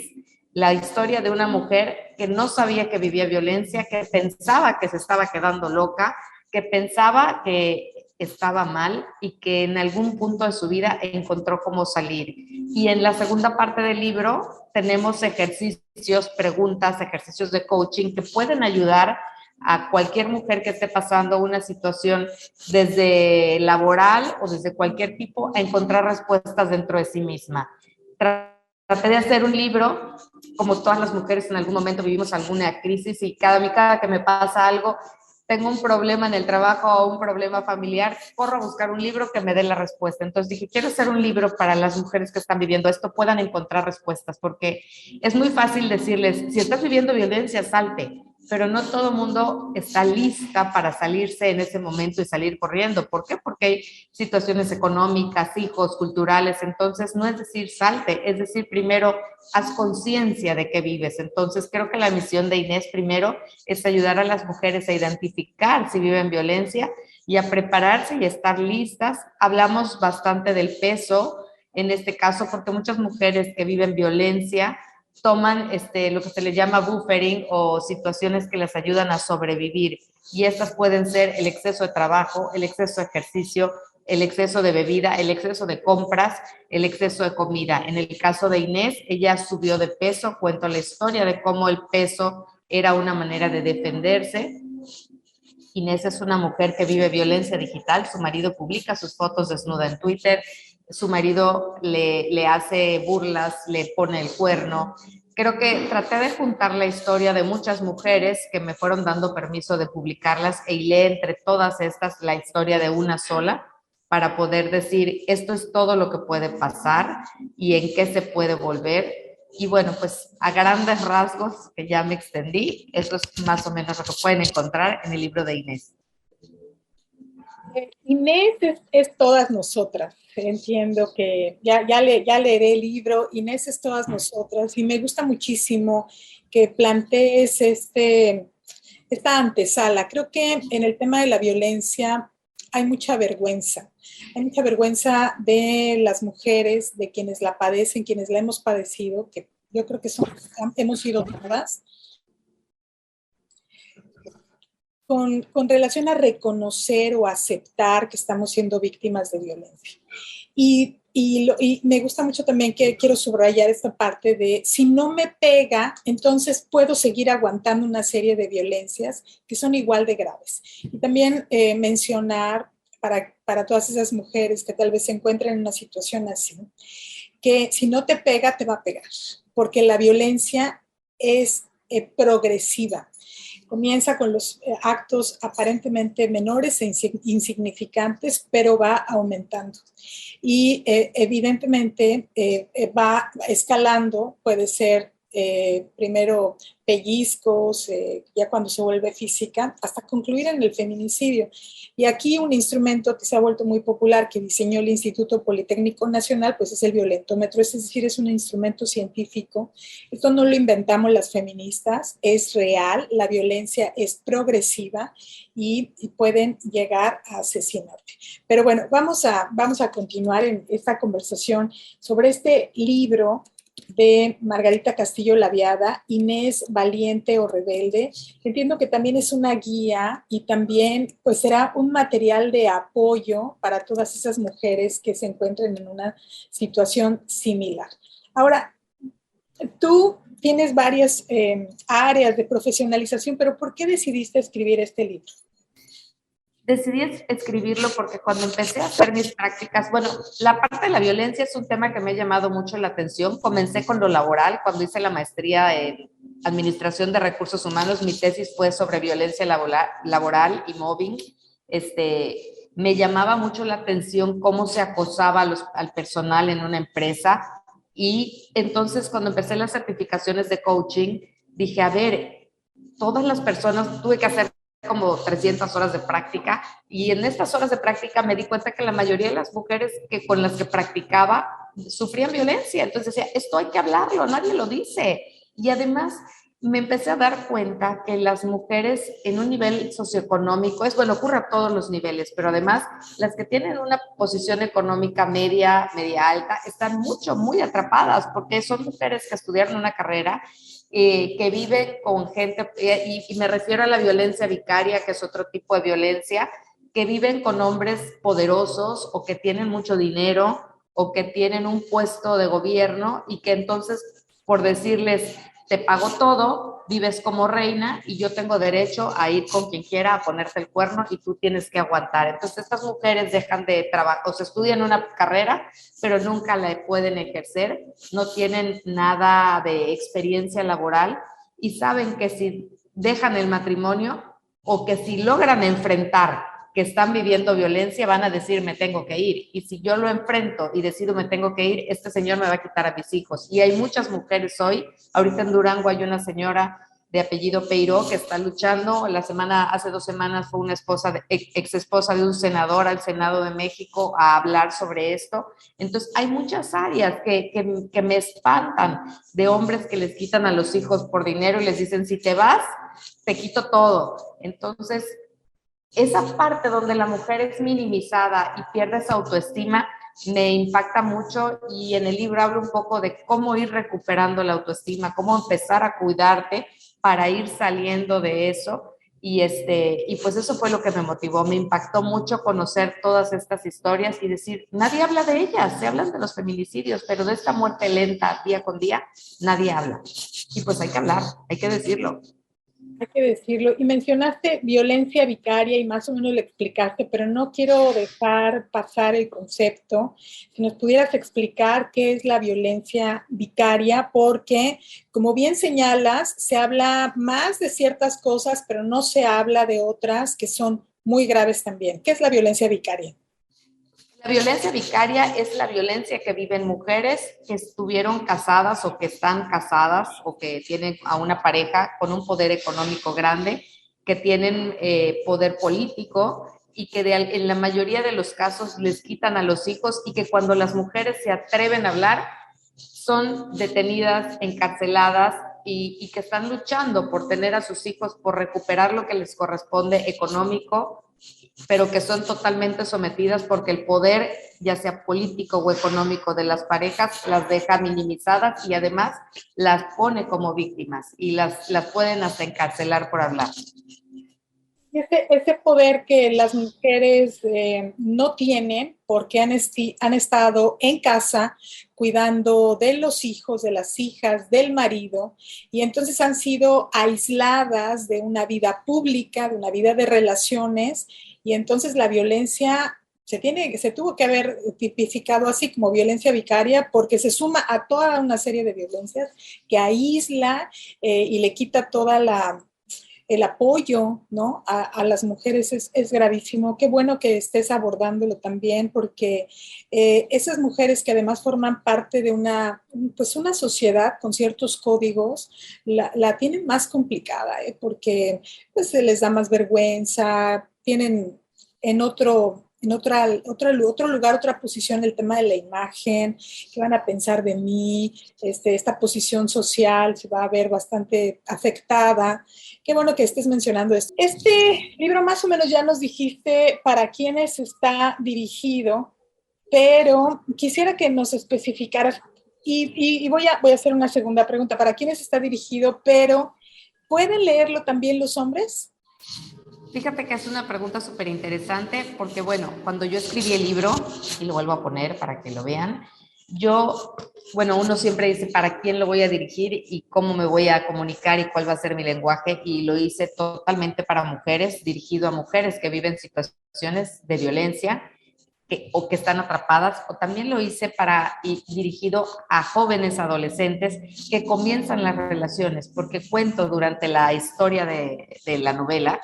La historia de una mujer que no sabía que vivía violencia, que pensaba que se estaba quedando loca, que pensaba que estaba mal y que en algún punto de su vida encontró cómo salir. Y en la segunda parte del libro tenemos ejercicios, preguntas, ejercicios de coaching que pueden ayudar a cualquier mujer que esté pasando una situación desde laboral o desde cualquier tipo a encontrar respuestas dentro de sí misma. Traté de hacer un libro, como todas las mujeres en algún momento vivimos alguna crisis, y cada que me pasa algo, tengo un problema en el trabajo o un problema familiar, corro a buscar un libro que me dé la respuesta. Entonces dije, quiero hacer un libro para las mujeres que están viviendo esto, puedan encontrar respuestas, porque es muy fácil decirles, si estás viviendo violencia, salte, pero no todo el mundo está lista para salirse en ese momento y salir corriendo. ¿Por qué? Porque hay situaciones económicas, hijos, culturales. Entonces, no es decir salte, es decir, primero haz conciencia de que vives. Entonces, creo que la misión de Inés primero es ayudar a las mujeres a identificar si viven violencia y a prepararse y a estar listas. Hablamos bastante del peso en este caso, porque muchas mujeres que viven violencia toman lo que se le llama buffering, o situaciones que les ayudan a sobrevivir, y estas pueden ser el exceso de trabajo, el exceso de ejercicio, el exceso de bebida, el exceso de compras, el exceso de comida. En el caso de Inés, ella subió de peso, cuento la historia de cómo el peso era una manera de defenderse. Inés es una mujer que vive violencia digital, su marido publica sus fotos desnuda en Twitter, su marido le hace burlas, le pone el cuerno. Creo que traté de juntar la historia de muchas mujeres que me fueron dando permiso de publicarlas, e hilé entre todas estas la historia de una sola, para poder decir, esto es todo lo que puede pasar y en qué se puede volver. Y bueno, pues a grandes rasgos, que ya me extendí, esto es más o menos lo que pueden encontrar en el libro de Inés. Inés es todas nosotras. Entiendo que ya leeré el libro. Inés es todas nosotras, y me gusta muchísimo que plantees esta antesala. Creo que en el tema de la violencia hay mucha vergüenza. Hay mucha vergüenza de las mujeres, de quienes la padecen, quienes la hemos padecido, que yo creo que hemos sido todas, con relación a reconocer o aceptar que estamos siendo víctimas de violencia. Y me gusta mucho también que quiero subrayar esta parte de si no me pega, entonces puedo seguir aguantando una serie de violencias que son igual de graves. Y también mencionar para todas esas mujeres que tal vez se encuentren en una situación así, que si no te pega, te va a pegar, porque la violencia es progresiva. Comienza con los actos aparentemente menores e insignificantes, pero va aumentando. Y evidentemente va escalando, puede ser primero pellizcos, ya cuando se vuelve física, hasta concluir en el feminicidio. Y aquí un instrumento que se ha vuelto muy popular, que diseñó el Instituto Politécnico Nacional, pues es el violentómetro, es decir, es un instrumento científico. Esto no lo inventamos las feministas, es real, la violencia es progresiva y pueden llegar a asesinarte. Pero bueno, vamos a continuar en esta conversación sobre este libro de Margarita Castillo Laviada, Inés Valiente o Rebelde, que entiendo que también es una guía y también pues será un material de apoyo para todas esas mujeres que se encuentren en una situación similar. Ahora, tú tienes varias áreas de profesionalización, pero ¿por qué decidiste escribir este libro? Decidí escribirlo porque cuando empecé a hacer mis prácticas, bueno, la parte de la violencia es un tema que me ha llamado mucho la atención. Comencé con lo laboral, cuando hice la maestría en Administración de Recursos Humanos, mi tesis fue sobre violencia laboral y mobbing. Me llamaba mucho la atención cómo se acosaba al personal en una empresa. Y entonces cuando empecé las certificaciones de coaching, dije, a ver, todas las personas, tuve que hacer como 300 horas de práctica y en estas horas de práctica me di cuenta que la mayoría de las mujeres con las que practicaba sufrían violencia. Entonces decía, esto hay que hablarlo, nadie lo dice. Y además me empecé a dar cuenta que las mujeres en un nivel socioeconómico, ocurre a todos los niveles, pero además las que tienen una posición económica media alta, están muy atrapadas porque son mujeres que estudiaron una carrera que viven con gente, y me refiero a la violencia vicaria, que es otro tipo de violencia, que viven con hombres poderosos o que tienen mucho dinero o que tienen un puesto de gobierno y que entonces, por decirles, te pago todo, vives como reina y yo tengo derecho a ir con quien quiera a ponerte el cuerno y tú tienes que aguantar. Entonces estas mujeres dejan de trabajar, o se estudian una carrera, pero nunca la pueden ejercer, no tienen nada de experiencia laboral y saben que si dejan el matrimonio o que si logran enfrentar que están viviendo violencia, van a decir, me tengo que ir. Y si yo lo enfrento y decido me tengo que ir, este señor me va a quitar a mis hijos. Y hay muchas mujeres hoy. Ahorita en Durango hay una señora de apellido Peiró que está luchando. Hace 2 semanas fue una ex esposa de un senador al Senado de México a hablar sobre esto. Entonces, hay muchas áreas que me espantan de hombres que les quitan a los hijos por dinero y les dicen, si te vas, te quito todo. Entonces, esa parte donde la mujer es minimizada y pierde esa autoestima me impacta mucho y en el libro hablo un poco de cómo ir recuperando la autoestima, cómo empezar a cuidarte para ir saliendo de eso y pues eso fue lo que me motivó, me impactó mucho conocer todas estas historias y decir, nadie habla de ellas, se hablan de los feminicidios, pero de esta muerte lenta día con día nadie habla y pues hay que hablar, hay que decirlo. Hay que decirlo. Y mencionaste violencia vicaria y más o menos lo explicaste, pero no quiero dejar pasar el concepto. Si nos pudieras explicar qué es la violencia vicaria, porque, como bien señalas, se habla más de ciertas cosas, pero no se habla de otras que son muy graves también. ¿Qué es la violencia vicaria? La violencia vicaria es la violencia que viven mujeres que estuvieron casadas o que están casadas o que tienen a una pareja con un poder económico grande, que tienen poder político y que en la mayoría de los casos les quitan a los hijos y que cuando las mujeres se atreven a hablar son detenidas, encarceladas y que están luchando por tener a sus hijos, por recuperar lo que les corresponde económico, pero que son totalmente sometidas porque el poder, ya sea político o económico de las parejas, las deja minimizadas y además las pone como víctimas y las pueden hasta encarcelar por hablar. Ese poder que las mujeres no tienen porque han estado en casa cuidando de los hijos, de las hijas, del marido, y entonces han sido aisladas de una vida pública, de una vida de relaciones, y entonces la violencia se tuvo que haber tipificado así como violencia vicaria porque se suma a toda una serie de violencias que aísla y le quita toda el apoyo, ¿no? a las mujeres es gravísimo. Qué bueno que estés abordándolo también, porque esas mujeres que además forman parte de una sociedad con ciertos códigos, la tienen más complicada, porque pues, se les da más vergüenza, tienen en otro lugar, otra posición, el tema de la imagen, qué van a pensar de mí, esta posición social se va a ver bastante afectada. Qué bueno que estés mencionando esto. Este libro más o menos ya nos dijiste para quiénes está dirigido, pero quisiera que nos especificaras, y voy a hacer una segunda pregunta, ¿para quiénes está dirigido? Pero, ¿pueden leerlo también los hombres? Fíjate que es una pregunta súper interesante porque, bueno, cuando yo escribí el libro, y lo vuelvo a poner para que lo vean, uno siempre dice para quién lo voy a dirigir y cómo me voy a comunicar y cuál va a ser mi lenguaje, y lo hice totalmente para mujeres, dirigido a mujeres que viven situaciones de violencia o que están atrapadas, o también lo hice dirigido a jóvenes adolescentes que comienzan las relaciones, porque cuento durante la historia de la novela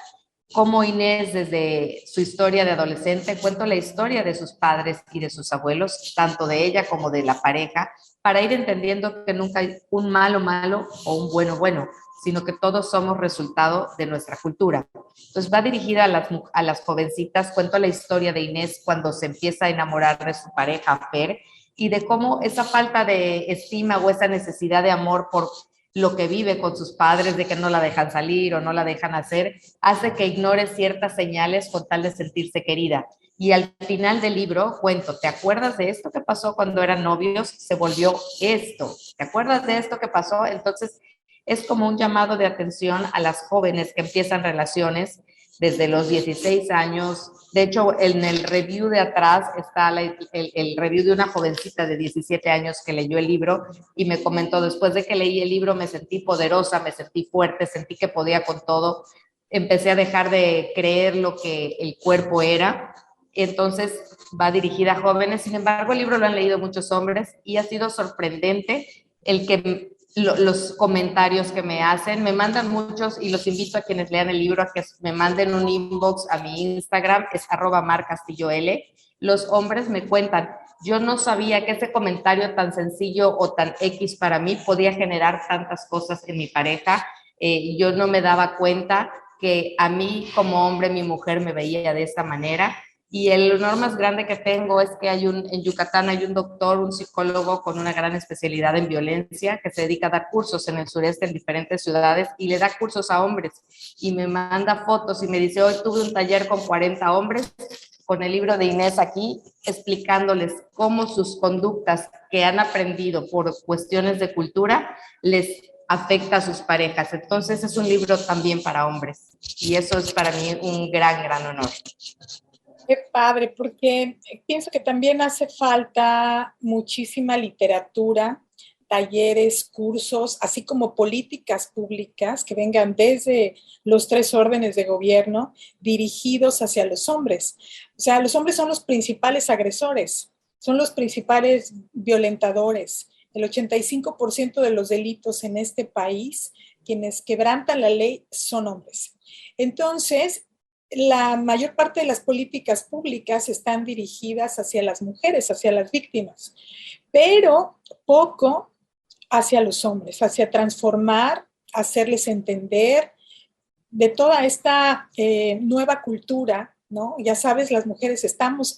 cómo Inés, desde su historia de adolescente, cuento la historia de sus padres y de sus abuelos, tanto de ella como de la pareja, para ir entendiendo que nunca hay un malo malo o un bueno bueno, sino que todos somos resultado de nuestra cultura. Entonces va dirigida a las jovencitas, cuento la historia de Inés cuando se empieza a enamorar de su pareja, Fer, y de cómo esa falta de estima o esa necesidad de amor por lo que vive con sus padres, de que no la dejan salir o no la dejan hacer, hace que ignore ciertas señales con tal de sentirse querida. Y al final del libro cuento, ¿te acuerdas de esto que pasó cuando eran novios? Se volvió esto. ¿Te acuerdas de esto que pasó? Entonces, es como un llamado de atención a las jóvenes que empiezan relaciones desde los 16 años. De hecho, en el review de atrás está el review de una jovencita de 17 años que leyó el libro y me comentó, después de que leí el libro me sentí poderosa, me sentí fuerte, sentí que podía con todo, empecé a dejar de creer lo que el cuerpo era. Entonces va dirigida a jóvenes, sin embargo el libro lo han leído muchos hombres y ha sido sorprendente los comentarios que me hacen, me mandan muchos y los invito a quienes lean el libro a que me manden un inbox a mi Instagram, es @marcastilloL. Los hombres me cuentan, yo no sabía que ese comentario tan sencillo o tan X para mí podía generar tantas cosas en mi pareja, yo no me daba cuenta que a mí como hombre mi mujer me veía de esta manera. Y el honor más grande que tengo es que en Yucatán hay un doctor, un psicólogo con una gran especialidad en violencia que se dedica a dar cursos en el sureste en diferentes ciudades y le da cursos a hombres y me manda fotos y me dice, hoy tuve un taller con 40 hombres con el libro de Inés aquí explicándoles cómo sus conductas que han aprendido por cuestiones de cultura les afecta a sus parejas. Entonces es un libro también para hombres y eso es para mí un gran, gran honor. Qué padre, porque pienso que también hace falta muchísima literatura, talleres, cursos, así como políticas públicas que vengan desde los 3 órdenes de gobierno dirigidos hacia los hombres. O sea, los hombres son los principales agresores, son los principales violentadores. El 85% de los delitos en este país, quienes quebrantan la ley, son hombres. Entonces, la mayor parte de las políticas públicas están dirigidas hacia las mujeres, hacia las víctimas, pero poco hacia los hombres, hacia transformar, hacerles entender de toda esta nueva cultura ¿no? Ya sabes, las mujeres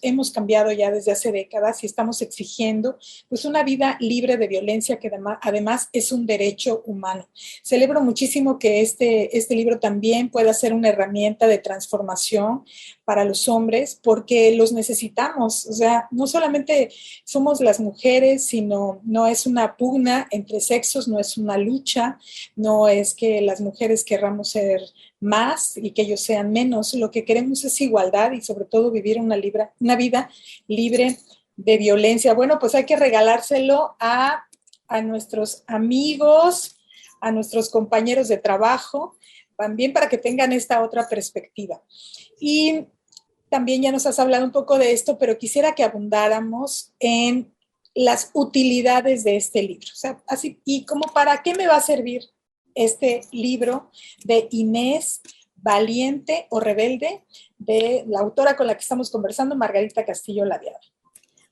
hemos cambiado ya desde hace décadas y estamos exigiendo pues una vida libre de violencia que además es un derecho humano. Celebro muchísimo que este libro también pueda ser una herramienta de transformación para los hombres, porque los necesitamos. O sea, no solamente somos las mujeres, sino no es una pugna entre sexos, no es una lucha, no es que las mujeres querramos ser más y que ellos sean menos. Lo que queremos es igualdad y sobre todo vivir una vida libre de violencia. Bueno, pues hay que regalárselo a nuestros amigos, a nuestros compañeros de trabajo, también para que tengan esta otra perspectiva. Y también ya nos has hablado un poco de esto, pero quisiera que abundáramos en las utilidades de este libro. O sea, así, y como para qué me va a servir este libro de Inés Valiente o Rebelde, de la autora con la que estamos conversando, Margarita Castillo Labiado.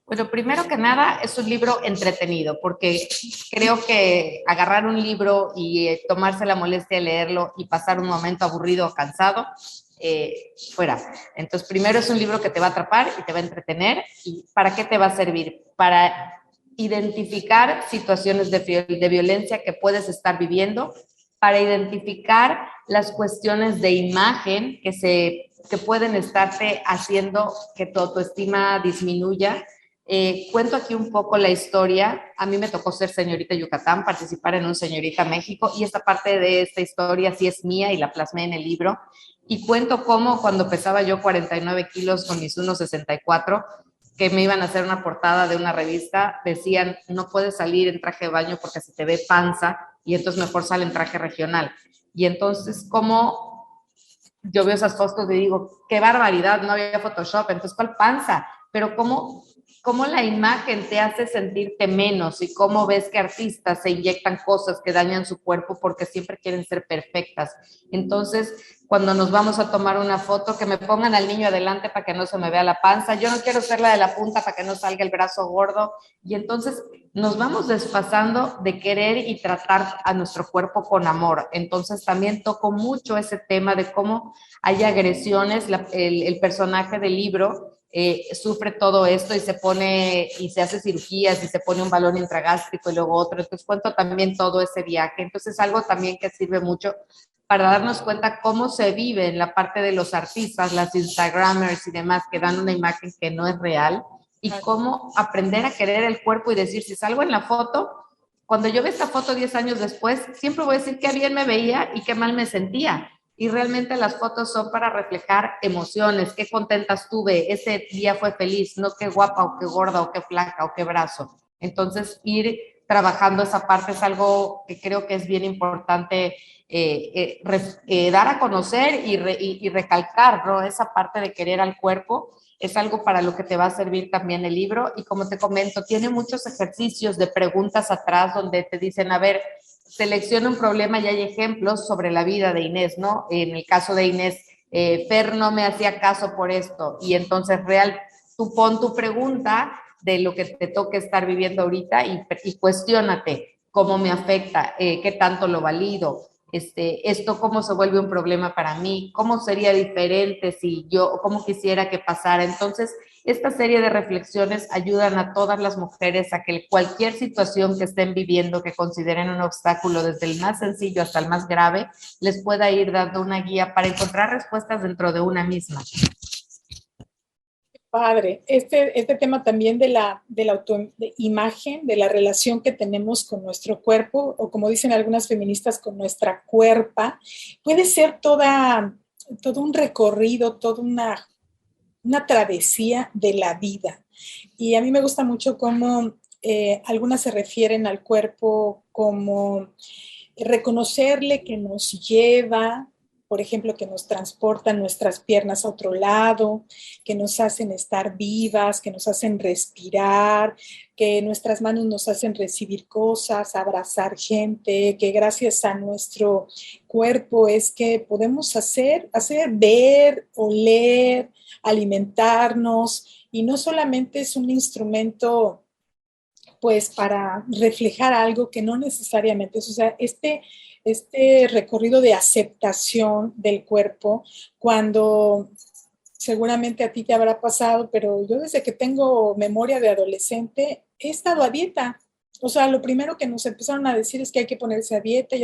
Bueno, primero que nada, es un libro entretenido, porque creo que agarrar un libro y tomarse la molestia de leerlo y pasar un momento aburrido o cansado, fuera. Entonces, primero es un libro que te va a atrapar y te va a entretener. ¿Y para qué te va a servir? Para identificar situaciones de violencia que puedes estar viviendo, para identificar las cuestiones de imagen que pueden estarte haciendo que tu autoestima disminuya. Cuento aquí un poco la historia. A mí me tocó ser señorita Yucatán, participar en un Señorita México, y esta parte de esta historia sí es mía y la plasmé en el libro. Y cuento cómo cuando pesaba yo 49 kilos con mis 1,64, que me iban a hacer una portada de una revista, decían, no puedes salir en traje de baño porque se te ve panza, y entonces mejor sale en traje regional. Y entonces, como yo veo esas fotos y digo, qué barbaridad, no había Photoshop, entonces, ¿cuál panza? Pero cómo la imagen te hace sentirte menos, y cómo ves que artistas se inyectan cosas que dañan su cuerpo porque siempre quieren ser perfectas. Entonces, cuando nos vamos a tomar una foto, que me pongan al niño adelante para que no se me vea la panza, yo no quiero ser la de la punta para que no salga el brazo gordo, y entonces nos vamos desfasando de querer y tratar a nuestro cuerpo con amor. Entonces también toco mucho ese tema de cómo hay agresiones. El personaje del libro sufre todo esto y se hace cirugías y se pone un balón intragástrico y luego otro. Entonces cuento también todo ese viaje. Entonces algo también que sirve mucho para darnos cuenta cómo se vive en la parte de los artistas, las Instagramers y demás, que dan una imagen que no es real, y cómo aprender a querer el cuerpo y decir, si salgo en la foto, cuando yo vea esta foto 10 años después, siempre voy a decir qué bien me veía y qué mal me sentía. Y realmente las fotos son para reflejar emociones, qué contenta estuve, ese día fue feliz, no qué guapa o qué gorda o qué flaca o qué brazo. Entonces, ir trabajando esa parte es algo que creo que es bien importante dar a conocer y recalcar, ¿no? Esa parte de querer al cuerpo es algo para lo que te va a servir también el libro. Y como te comento, tiene muchos ejercicios de preguntas atrás donde te dicen, a ver, selecciona un problema y hay ejemplos sobre la vida de Inés, ¿no? En el caso de Inés, Fer no me hacía caso por esto, y entonces tú pon tu pregunta de lo que te toque estar viviendo ahorita y cuestiónate cómo me afecta, qué tanto lo valido, esto cómo se vuelve un problema para mí, cómo sería diferente si yo, cómo quisiera que pasara. Entonces, esta serie de reflexiones ayudan a todas las mujeres a que cualquier situación que estén viviendo, que consideren un obstáculo, desde el más sencillo hasta el más grave, les pueda ir dando una guía para encontrar respuestas dentro de una misma. Padre, este tema también de la autoimagen, de la relación que tenemos con nuestro cuerpo, o como dicen algunas feministas, con nuestra cuerpa, puede ser todo un recorrido, toda una travesía de la vida. Y a mí me gusta mucho cómo algunas se refieren al cuerpo como reconocerle que nos lleva, por ejemplo, que nos transportan nuestras piernas a otro lado, que nos hacen estar vivas, que nos hacen respirar, que nuestras manos nos hacen recibir cosas, abrazar gente, que gracias a nuestro cuerpo es que podemos hacer, ver, oler, alimentarnos, y no solamente es un instrumento pues para reflejar algo que no necesariamente es, o sea, este recorrido de aceptación del cuerpo, cuando seguramente a ti te habrá pasado, pero yo desde que tengo memoria de adolescente he estado a dieta. O sea, lo primero que nos empezaron a decir es que hay que ponerse a dieta,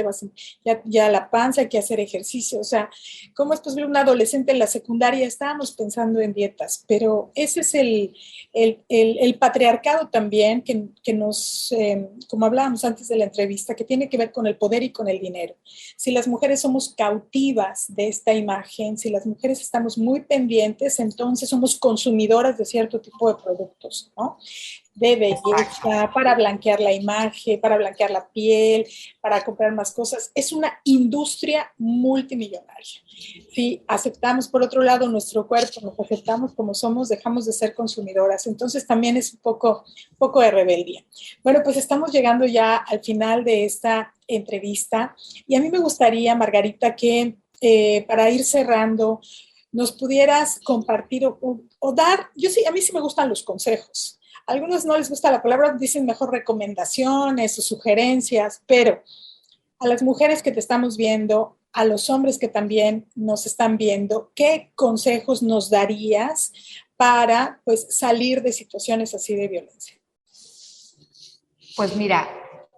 ya la panza, hay que hacer ejercicio. O sea, ¿cómo es posible? Un adolescente en la secundaria estábamos pensando en dietas, pero ese es el patriarcado también que nos, como hablábamos antes de la entrevista, que tiene que ver con el poder y con el dinero. Si las mujeres somos cautivas de esta imagen, si las mujeres estamos muy pendientes, entonces somos consumidoras de cierto tipo de productos, ¿no? De belleza, para blanquear la imagen, para blanquear la piel, para comprar más cosas. Es una industria multimillonaria. Si aceptamos, por otro lado, nuestro cuerpo, nos aceptamos como somos, dejamos de ser consumidoras. Entonces también es un poco de rebeldía. Bueno, pues estamos llegando ya al final de esta entrevista y a mí me gustaría, Margarita, que para ir cerrando, nos pudieras compartir o dar, a mí sí me gustan los consejos. A algunos no les gusta la palabra, dicen mejor recomendaciones o sugerencias, pero a las mujeres que te estamos viendo, a los hombres que también nos están viendo, ¿qué consejos nos darías para pues, salir de situaciones así de violencia? Pues mira,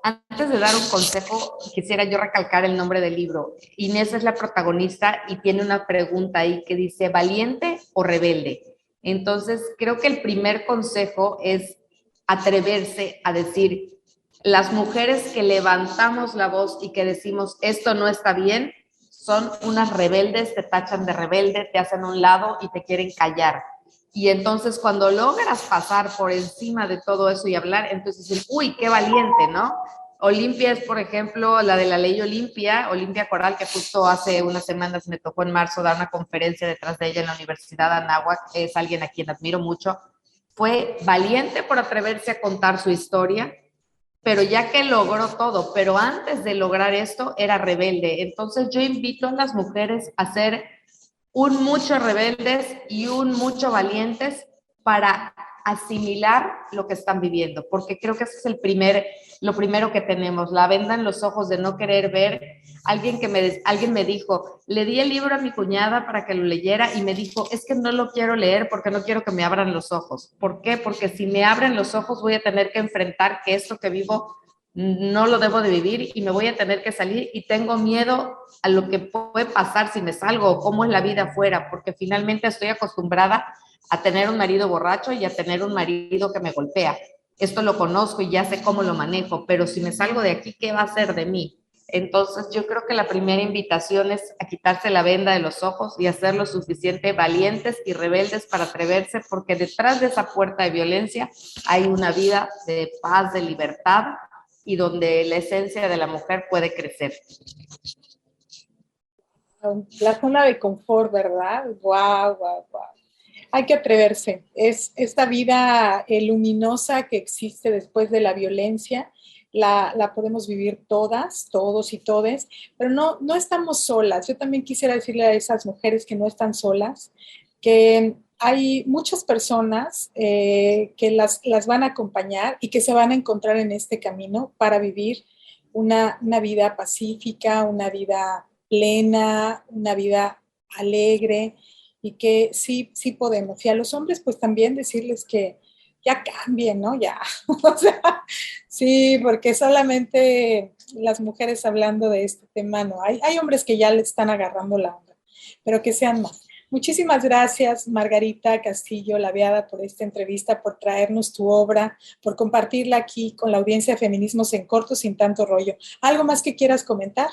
antes de dar un consejo, quisiera yo recalcar el nombre del libro. Inés es la protagonista y tiene una pregunta ahí que dice, ¿valiente o rebelde? Entonces, creo que el primer consejo es atreverse a decir, las mujeres que levantamos la voz y que decimos, esto no está bien, son unas rebeldes, te tachan de rebelde, te hacen a un lado y te quieren callar. Y entonces, cuando logras pasar por encima de todo eso y hablar, entonces dicen, uy, qué valiente, ¿no? Olimpia es, por ejemplo, la de la ley Olimpia Coral, que justo hace unas semanas me tocó en marzo dar una conferencia detrás de ella en la Universidad de Anáhuac, es alguien a quien admiro mucho. Fue valiente por atreverse a contar su historia, pero ya que logró todo, pero antes de lograr esto era rebelde. Entonces yo invito a las mujeres a ser un mucho rebeldes y un mucho valientes para asimilar lo que están viviendo, porque creo que ese es lo primero que tenemos, la venda en los ojos de no querer ver. Alguien me dijo, le di el libro a mi cuñada para que lo leyera y me dijo, es que no lo quiero leer porque no quiero que me abran los ojos. ¿Por qué? Porque si me abren los ojos voy a tener que enfrentar que esto que vivo no lo debo de vivir y me voy a tener que salir y tengo miedo a lo que puede pasar si me salgo o cómo es la vida afuera, porque finalmente estoy acostumbrada a tener un marido borracho y a tener un marido que me golpea. Esto lo conozco y ya sé cómo lo manejo, pero si me salgo de aquí, ¿qué va a ser de mí? Entonces yo creo que la primera invitación es a quitarse la venda de los ojos y a ser lo suficiente valientes y rebeldes para atreverse, porque detrás de esa puerta de violencia hay una vida de paz, de libertad, y donde la esencia de la mujer puede crecer. La zona de confort, ¿verdad? Wow. Hay que atreverse. Es esta vida luminosa que existe después de la violencia, la podemos vivir todas, todos y todes, pero no estamos solas. Yo también quisiera decirle a esas mujeres que no están solas, que hay muchas personas que las van a acompañar y que se van a encontrar en este camino para vivir una vida pacífica, una vida plena, una vida alegre y que sí podemos. Y a los hombres pues también decirles que ya cambien, ¿no? Ya, o sea, sí, porque solamente las mujeres hablando de este tema, no, hay hombres que ya le están agarrando la onda, pero que sean más. Muchísimas gracias, Margarita Castillo Laviada, por esta entrevista, por traernos tu obra, por compartirla aquí con la audiencia de Feminismos en Corto, sin tanto rollo. ¿Algo más que quieras comentar?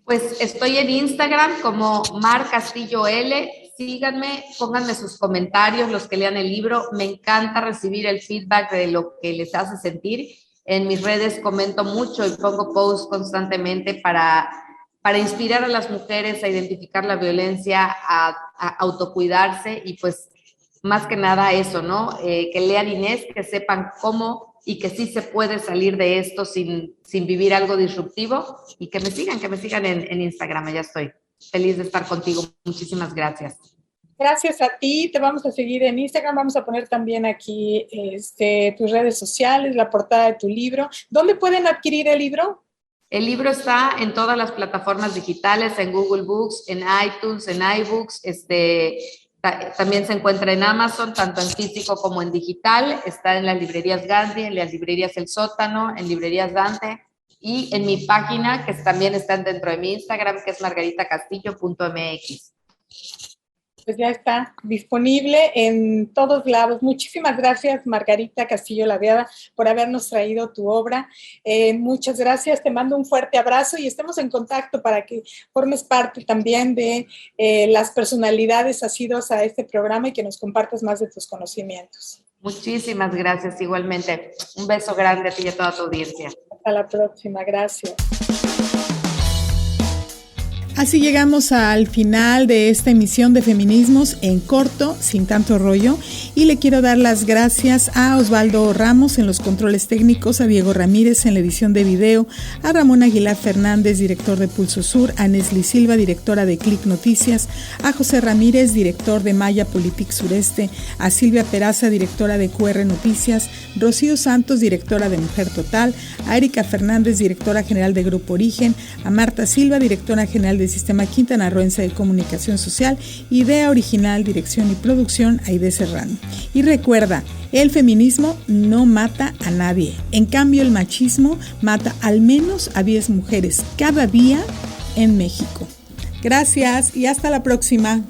Pues estoy en Instagram como Mar Castillo L. Síganme, pónganme sus comentarios, los que lean el libro. Me encanta recibir el feedback de lo que les hace sentir. En mis redes comento mucho y pongo posts constantemente para inspirar a las mujeres a identificar la violencia, a autocuidarse y pues más que nada eso, ¿no? Que lean Inés, que sepan cómo y que sí se puede salir de esto sin vivir algo disruptivo y que me sigan en Instagram, ya estoy feliz de estar contigo. Muchísimas gracias. Gracias a ti, te vamos a seguir en Instagram, vamos a poner también aquí tus redes sociales, la portada de tu libro. ¿Dónde pueden adquirir el libro? El libro está en todas las plataformas digitales, en Google Books, en iTunes, en iBooks, también se encuentra en Amazon, tanto en físico como en digital. Está en las librerías Gandhi, en las librerías El Sótano, en librerías Dante y en mi página, que también está dentro de mi Instagram, que es margaritacastillo.mx. Pues ya está disponible en todos lados. Muchísimas gracias, Margarita Castillo Ladeada, por habernos traído tu obra. Muchas gracias, te mando un fuerte abrazo y estemos en contacto para que formes parte también de las personalidades asiduas a este programa y que nos compartas más de tus conocimientos. Muchísimas gracias, igualmente. Un beso grande a ti y a toda tu audiencia. Hasta la próxima, gracias. Así llegamos al final de esta emisión de Feminismos en Corto, sin tanto rollo, y le quiero dar las gracias a Osvaldo Ramos en los controles técnicos, a Diego Ramírez en la edición de video, a Ramón Aguilar Fernández, director de Pulso Sur, a Nesli Silva, directora de Click Noticias, a José Ramírez, director de Maya Politic Sureste, a Silvia Peraza, directora de QR Noticias, Rocío Santos, directora de Mujer Total, a Erika Fernández, directora general de Grupo Origen, a Marta Silva, directora general de Sistema Quintanarroense de Comunicación Social, idea original, dirección y producción, Aide Serrano. Y recuerda, el feminismo no mata a nadie, en cambio el machismo mata al menos a 10 mujeres cada día en México. Gracias y hasta la próxima.